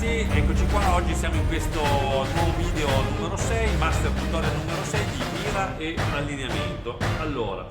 ragazzi, eccoci qua, oggi siamo in questo nuovo video numero 6, master tutorial numero 6 di mira e allineamento. Allora,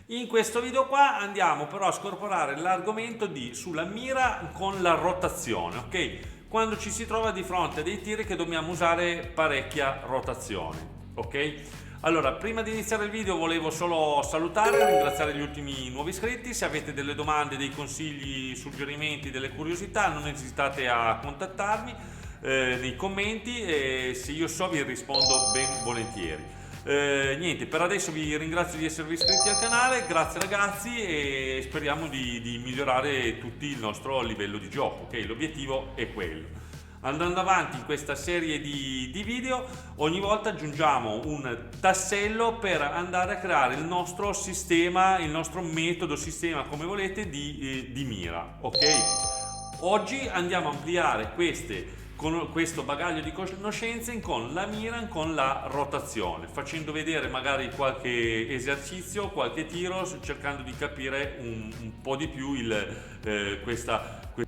in questo video qua andiamo però a scorporare l'argomento sulla mira con la rotazione, ok? Quando ci si trova di fronte a dei tiri che dobbiamo usare parecchia rotazione, ok? Allora, prima di iniziare il video volevo solo salutare e ringraziare gli ultimi nuovi iscritti. Se avete delle domande, dei consigli, suggerimenti, delle curiosità, non esitate a contattarmi nei commenti e se io so vi rispondo ben volentieri. Niente, per adesso vi ringrazio di esservi iscritti al canale, grazie ragazzi e speriamo di migliorare tutti il nostro livello di gioco, ok? L'obiettivo è quello. Andando avanti in questa serie di video, ogni volta aggiungiamo un tassello per andare a creare il nostro sistema, il nostro metodo, sistema, come volete, di mira, ok? Oggi andiamo a ampliare questo bagaglio di conoscenze con la mira, con la rotazione, facendo vedere magari qualche esercizio, qualche tiro, cercando di capire un po' di più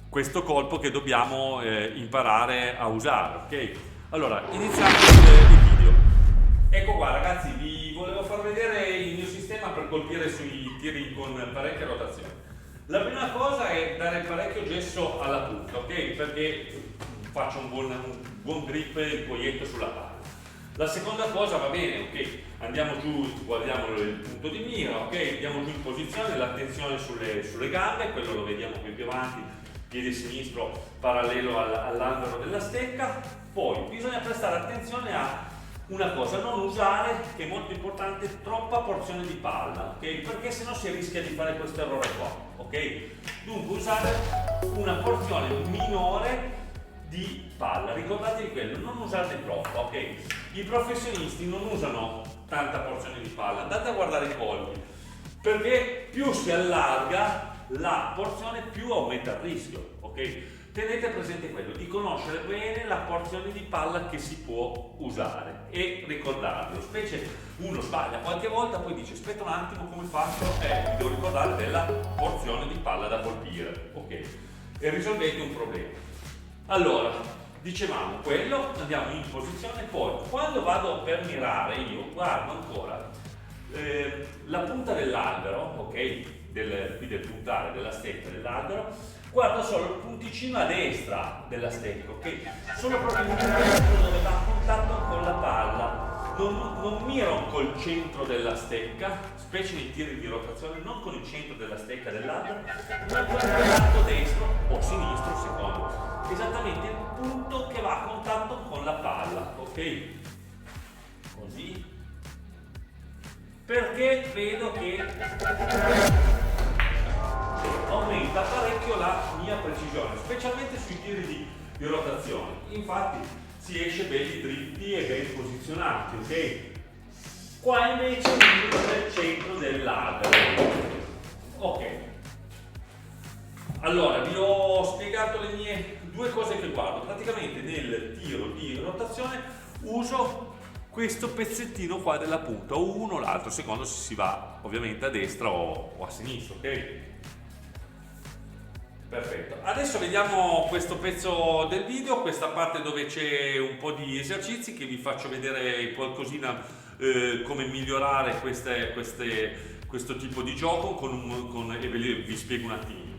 questo colpo che dobbiamo imparare a usare, ok? Allora, iniziamo il video. Ecco qua ragazzi, vi volevo far vedere il mio sistema per colpire sui tiri con parecchia rotazione. La prima cosa è dare parecchio gesso alla punta, ok? Perché faccia un buon grip il poietto sulla palla. La seconda cosa va bene, ok? Andiamo giù, guardiamo il punto di mira, ok? Andiamo giù in posizione, l'attenzione sulle gambe, quello lo vediamo qui più avanti, piede sinistro parallelo all'albero della stecca. Poi bisogna prestare attenzione a una cosa, non usare, che è molto importante, troppa porzione di palla, ok? Perché sennò si rischia di fare questo errore qua, ok? Dunque usare una porzione minore di palla, ricordatevi quello, non usate troppo, ok? I professionisti non usano tanta porzione di palla, andate a guardare i colpi, perché più si allarga la porzione più aumenta il rischio, ok? Tenete presente quello, di conoscere bene la porzione di palla che si può usare e ricordarvelo, specie uno sbaglia qualche volta, poi dice aspetta un attimo come faccio, mi devo ricordare della porzione di palla da colpire, ok? E risolvete un problema. Allora, dicevamo quello, andiamo in posizione, poi quando vado per mirare io guardo ancora la punta dell'albero, ok? Qui del puntale della stecca dell'albero, guardo solo il punticino a destra della stecca, ok? Solo proprio il punto dove va a contatto con la palla. Non miro col centro della stecca, specie nei tiri di rotazione, non con il centro della stecca dell'albero, ma con il lato destro o sinistro, secondo. Esattamente il punto che va a contatto con la palla, ok? Così. Perché vedo che aumenta parecchio la mia precisione, specialmente sui tiri di rotazione. Infatti si esce belli dritti e ben posizionati, ok? Qua invece miro nel centro dell'albero, ok? Allora, vi ho spiegato le mie due cose che guardo. Praticamente nel tiro di rotazione uso questo pezzettino qua della punta, o uno o l'altro, secondo se si va ovviamente a destra o a sinistra, ok? Perfetto. Adesso vediamo questo pezzo del video, questa parte dove c'è un po' di esercizi che vi faccio vedere qualcosina come migliorare questo tipo di gioco e vi spiego un attimino.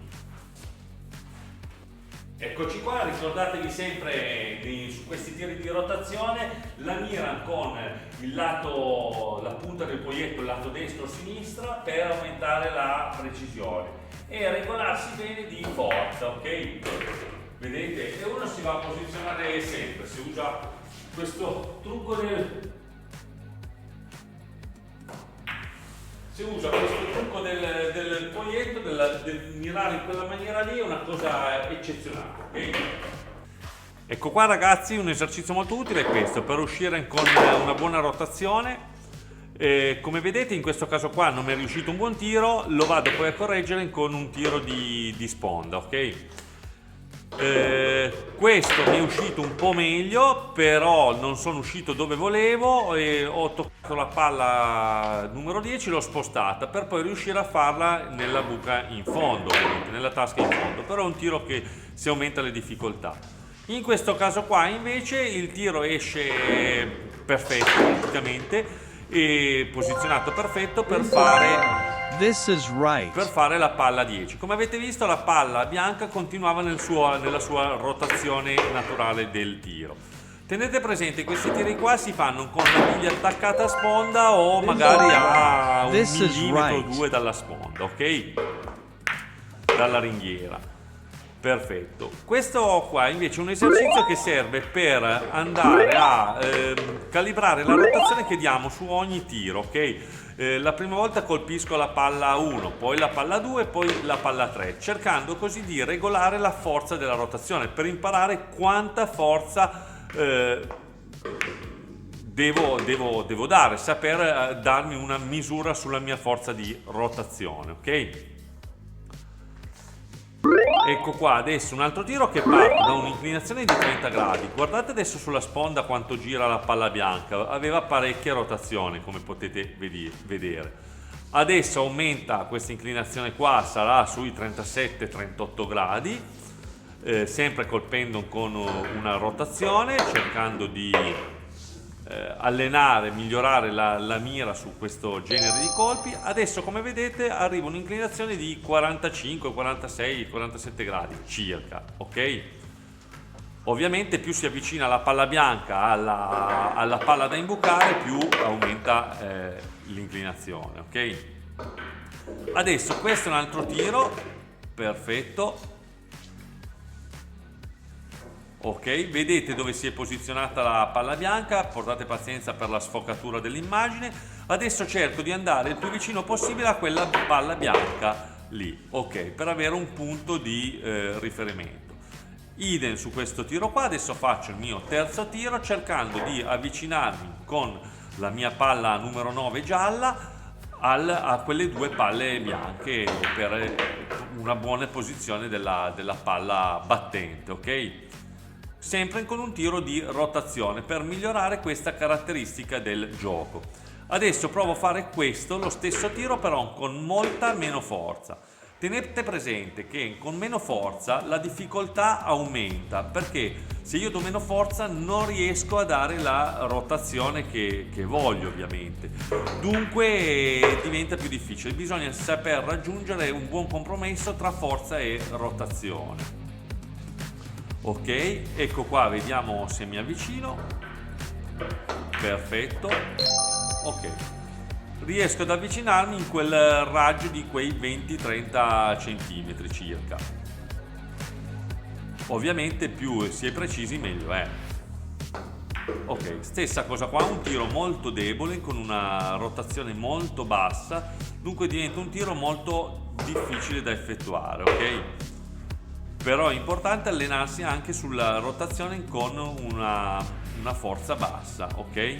Eccoci qua, ricordatevi sempre su questi tiri di rotazione la mira con la punta del poietto, il lato destro o sinistra per aumentare la precisione e regolarsi bene di forza, ok? Vedete? E uno si va a posizionare sempre, si usa questo trucco del poietto, del mirare in quella maniera lì, è una cosa eccezionale, ok? Ecco qua ragazzi, un esercizio molto utile è questo, per uscire con una buona rotazione. Come vedete in questo caso qua non mi è riuscito un buon tiro, lo vado poi a correggere con un tiro di sponda, ok? Questo mi è uscito un po' meglio, però non sono uscito dove volevo e ho toccato la palla numero 10, l'ho spostata per poi riuscire a farla nella buca in fondo, nella tasca in fondo, però è un tiro che si aumenta le difficoltà. In questo caso qua invece il tiro esce perfetto praticamente e posizionato perfetto per fare la palla 10. Come avete visto, la palla bianca continuava nella sua rotazione naturale del tiro. Tenete presente che questi tiri qua si fanno con la biglia attaccata a sponda o magari a 1 millimetro o 2 dalla sponda, ok? Dalla ringhiera. Perfetto. Questo qua invece è un esercizio che serve per andare a calibrare la rotazione che diamo su ogni tiro, ok? La prima volta colpisco la palla 1, poi la palla 2, poi la palla 3, cercando così di regolare la forza della rotazione per imparare quanta forza devo dare, saper darmi una misura sulla mia forza di rotazione, ok? Ecco qua adesso un altro tiro che parte da un'inclinazione di 30 gradi. Guardate adesso sulla sponda quanto gira la palla bianca, aveva parecchia rotazione come potete vedere. Adesso aumenta questa inclinazione qua, sarà sui 37-38 gradi, sempre colpendo con una rotazione, cercando di allenare, migliorare la mira su questo genere di colpi. Adesso come vedete arriva un'inclinazione di 45, 46, 47 gradi circa, ok? Ovviamente più si avvicina la palla bianca alla palla da imbucare, più aumenta l'inclinazione, ok? Adesso questo è un altro tiro, perfetto. Ok, vedete dove si è posizionata la palla bianca, portate pazienza per la sfocatura dell'immagine. Adesso cerco di andare il più vicino possibile a quella palla bianca lì, ok, per avere un punto di riferimento. Idem su questo tiro qua, adesso faccio il mio terzo tiro cercando di avvicinarmi con la mia palla numero 9 gialla a quelle due palle bianche per una buona posizione della palla battente, ok? Sempre con un tiro di rotazione per migliorare questa caratteristica del gioco. Adesso provo a fare lo stesso tiro però con molta meno forza. Tenete presente che con meno forza la difficoltà aumenta, perché se io do meno forza non riesco a dare la rotazione che voglio, ovviamente. Dunque diventa più difficile, bisogna saper raggiungere un buon compromesso tra forza e rotazione. Ok, ecco qua, vediamo se mi avvicino. Perfetto. Ok, riesco ad avvicinarmi in quel raggio di quei 20-30 centimetri circa. Ovviamente più si è precisi meglio è. Ok, stessa cosa qua, un tiro molto debole con una rotazione molto bassa, dunque diventa un tiro molto difficile da effettuare, ok? Però è importante allenarsi anche sulla rotazione con una forza bassa, ok?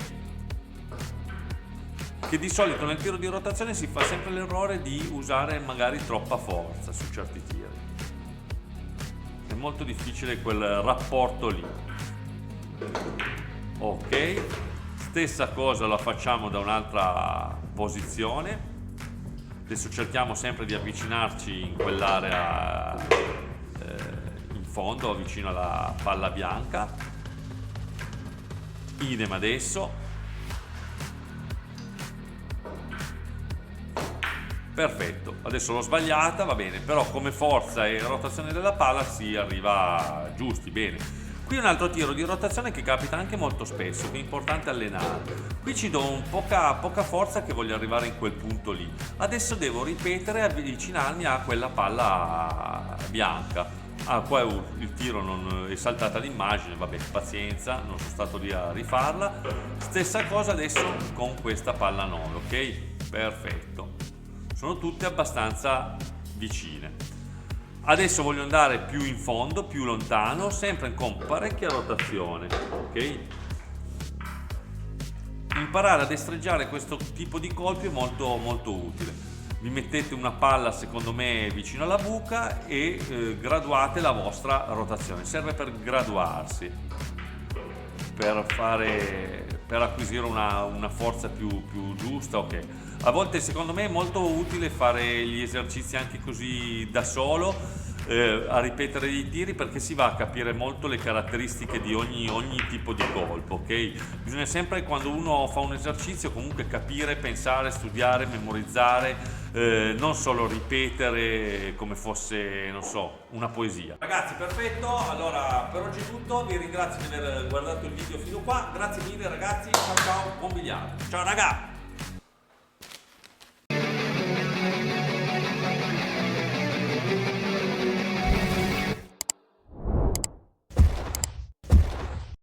Che di solito nel tiro di rotazione si fa sempre l'errore di usare magari troppa forza su certi tiri. È molto difficile quel rapporto lì. Ok, stessa cosa la facciamo da un'altra posizione. Adesso cerchiamo sempre di avvicinarci in quell'area in fondo, vicino alla palla bianca. Idem adesso. Perfetto, adesso l'ho sbagliata, va bene, però come forza e rotazione della palla si arriva giusti, bene. Qui un altro tiro di rotazione che capita anche molto spesso, che è importante allenare. Qui ci do poca forza che voglio arrivare in quel punto lì. Adesso devo ripetere e avvicinarmi a quella palla bianca. Qua il tiro non è saltata l'immagine, vabbè, pazienza, non sono stato lì a rifarla. Stessa cosa adesso con questa palla 9, ok? Perfetto. Sono tutte abbastanza vicine. Adesso voglio andare più in fondo, più lontano, sempre con parecchia rotazione, ok? Imparare a destreggiare questo tipo di colpi è molto molto utile. Vi mettete una palla secondo me vicino alla buca e graduate la vostra rotazione. Serve per graduarsi, per acquisire una forza più giusta, ok? A volte secondo me è molto utile fare gli esercizi anche così da solo, a ripetere i tiri, perché si va a capire molto le caratteristiche di ogni tipo di colpo, ok? Bisogna sempre, quando uno fa un esercizio, comunque capire, pensare, studiare, memorizzare, non solo ripetere come fosse, non so, una poesia. Ragazzi, perfetto, allora per oggi è tutto, vi ringrazio di aver guardato il video fino qua, grazie mille ragazzi, ciao ciao, buon biliardo, ciao raga!